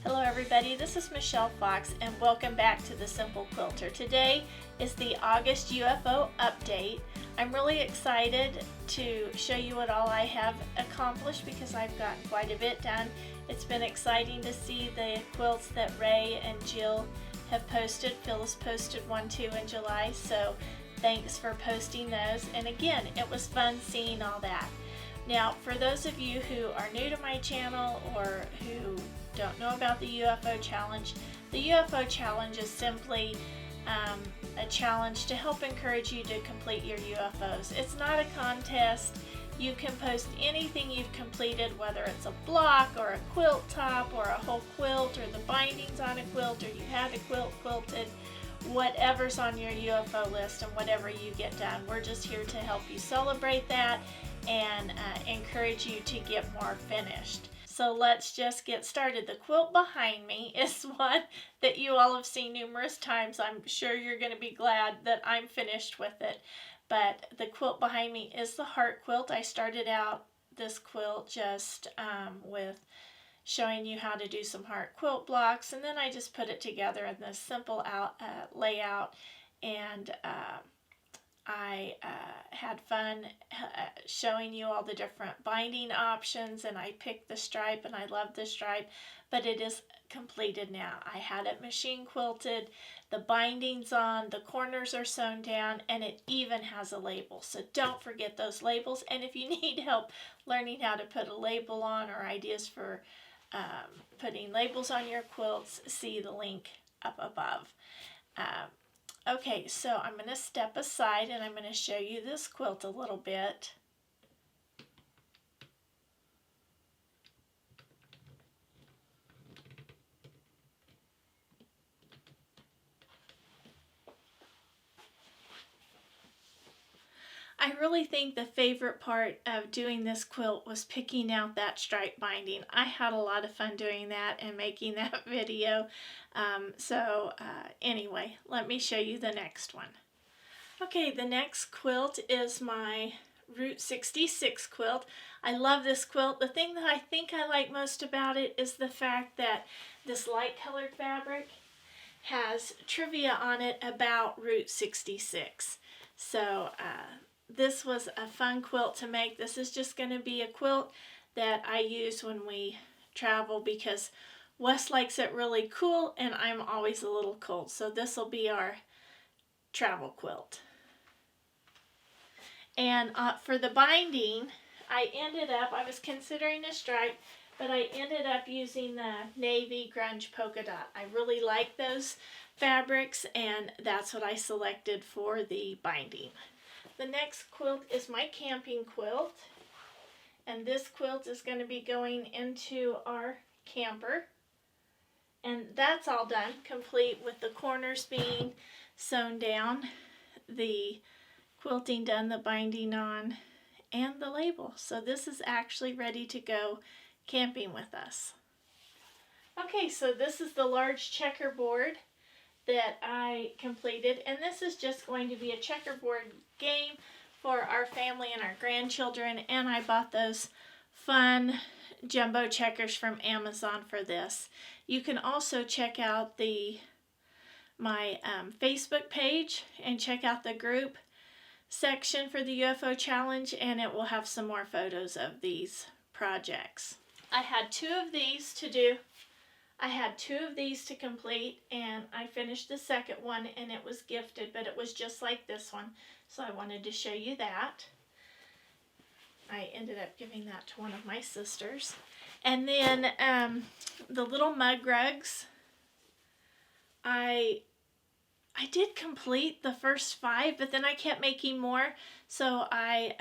Hello everybody, this is Michelle Fox and welcome back to The Simple Quilter. Today is the August UFO update. I'm really excited to show you what all I have accomplished because I've gotten quite a bit done. It's been exciting to see the quilts that Ray and Jill have posted. Phyllis posted one too in July, so thanks for posting those. And again, it was fun seeing all that. Now, for those of you who are new to my channel or who don't know about the UFO challenge, the UFO challenge is simply a challenge to help encourage you to complete your UFOs. It's not a contest. You can post anything you've completed, whether it's a block or a quilt top or a whole quilt or the bindings on a quilt or you had a quilt quilted, whatever's on your UFO list and whatever you get done. We're just here to help you celebrate that and encourage you to get more finished. So let's just get started. The quilt behind me is one that you all have seen numerous times. I'm sure you're going to be glad that I'm finished with it. But the quilt behind me is the heart quilt. I started out this quilt just with showing you how to do some heart quilt blocks, and then I just put it together in this simple layout, and I had fun showing you all the different binding options, and I picked the stripe, and I love the stripe, but it is completed now. I had it machine quilted, the bindings on, the corners are sewn down, and it even has a label. So don't forget those labels, and if you need help learning how to put a label on or ideas for putting labels on your quilts, see the link up above. Okay, so I'm going to step aside and I'm going to show you this quilt a little bit. I really think the favorite part of doing this quilt was picking out that stripe binding. I had a lot of fun doing that and making that video. Anyway, let me show you the next one. Okay, the next quilt is my Route 66 quilt. I love this quilt. The thing that I think I like most about it is the fact that this light colored fabric has trivia on it about Route 66. So this was a fun quilt to make. This is just going to be a quilt that I use when we travel because Wes likes it really cool and I'm always a little cold. So this will be our travel quilt. And for the binding, I was considering a stripe, but I ended up using the navy grunge polka dot. I really like those fabrics and that's what I selected for the binding. The next quilt is my camping quilt, and this quilt is going to be going into our camper, and that's all done, complete with the corners being sewn down, the quilting done, the binding on, and the label. So this is actually ready to go camping with us. Okay, so this is the large checkerboard that I completed, and this is just going to be a checkerboard game for our family and our grandchildren, and I bought those fun jumbo checkers from Amazon for this. You can also check out my Facebook page and check out the group section for the UFO challenge, and it will have some more photos of these projects. I had two of these to complete, and I finished the second one, and it was gifted, but it was just like this one, so I wanted to show you that. I ended up giving that to one of my sisters. And then the little mug rugs, I did complete the first 5, but then I kept making more, so I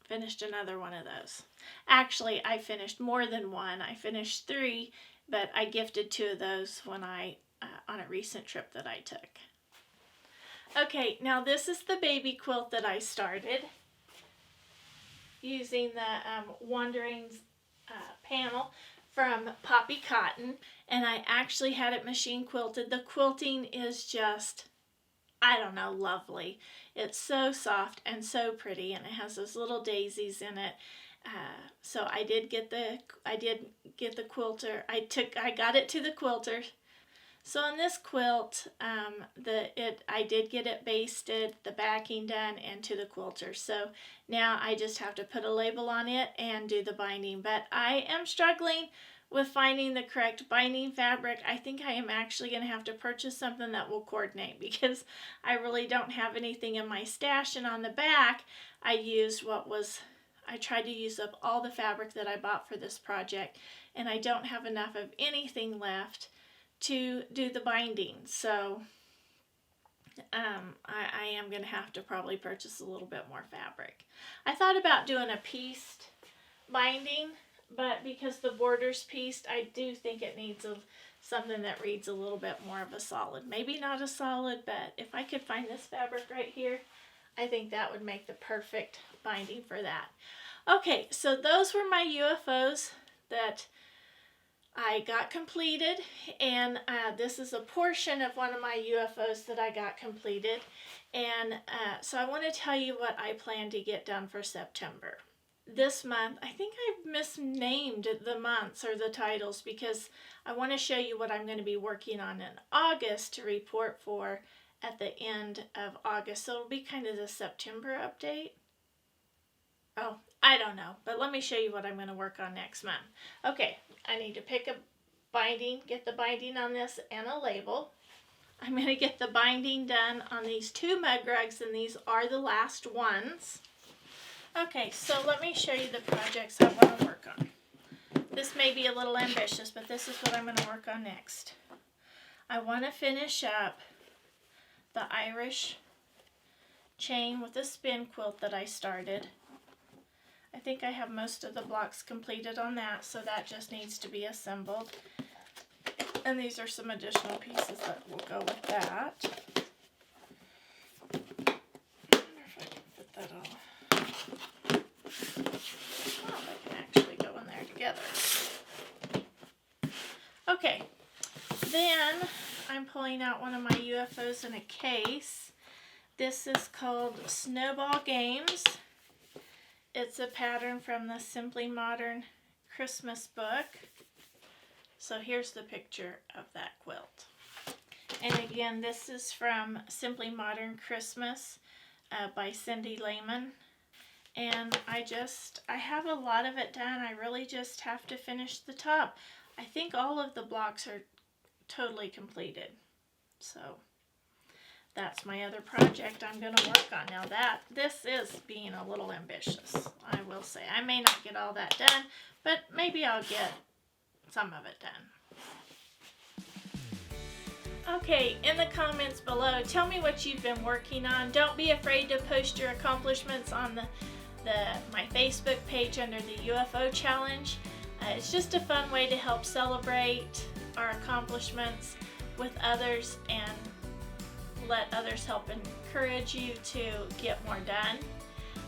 finished another one of those. Actually, I finished more than one. I finished 3, but I gifted 2 of those when on a recent trip that I took. Okay, now this is the baby quilt that I started using the Wanderings panel from Poppy Cotton, and I actually had it machine quilted. The quilting is just, I don't know, lovely. It's so soft and so pretty, and it has those little daisies in it. So I did get the quilter. I got it to the quilter. So on this quilt, I did get it basted, the backing done, and to the quilter. So now I just have to put a label on it and do the binding. But I am struggling with finding the correct binding fabric. I think I am actually going to have to purchase something that will coordinate, because I really don't have anything in my stash. And on the back, I tried to use up all the fabric that I bought for this project, and I don't have enough of anything left to do the binding. So I am going to have to probably purchase a little bit more fabric. I thought about doing a pieced binding, but because the border's pieced, I do think it needs something that reads a little bit more of a solid. Maybe not a solid, but if I could find this fabric right here, I think that would make the perfect binding for that. Okay, so those were my UFOs that I got completed, and this is a portion of one of my UFOs that I got completed. And so I want to tell you what I plan to get done for September. This month, I think I've misnamed the months or the titles, because I want to show you what I'm going to be working on in August to report for at the end of August. So it'll be kind of the September update. Oh, I don't know, but let me show you what I'm going to work on next month. Okay, I need to pick a binding, get the binding on this and a label. I'm going to get the binding done on these 2 mug rugs, and these are the last ones. Okay, so let me show you the projects I want to work on. This may be a little ambitious, but this is what I'm going to work on next. I want to finish up the Irish chain with the spin quilt that I started. I think I have most of the blocks completed on that, so that just needs to be assembled. And these are some additional pieces that will go with that. I wonder if I can fit that all. Oh, they can actually go in there together. Okay, then I'm pulling out one of my UFOs in a case. This is called Snowball Games. It's a pattern from the Simply Modern Christmas book. So here's the picture of that quilt. And again, this is from Simply Modern Christmas by Cindy Lehman. And I have a lot of it done. I really just have to finish the top. I think all of the blocks are totally completed. So that's my other project I'm going to work on. Now this is being a little ambitious, I will say. I may not get all that done, but maybe I'll get some of it done. Okay, in the comments below, tell me what you've been working on. Don't be afraid to post your accomplishments on my Facebook page under the UFO challenge. It's just a fun way to help celebrate our accomplishments with others and let others help encourage you to get more done.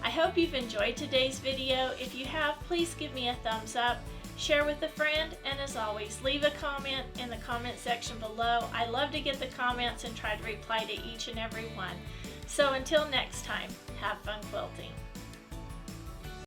I hope you've enjoyed today's video. If you have, please give me a thumbs up, share with a friend, and as always, leave a comment in the comment section below. I love to get the comments and try to reply to each and every one. So until next time, have fun quilting.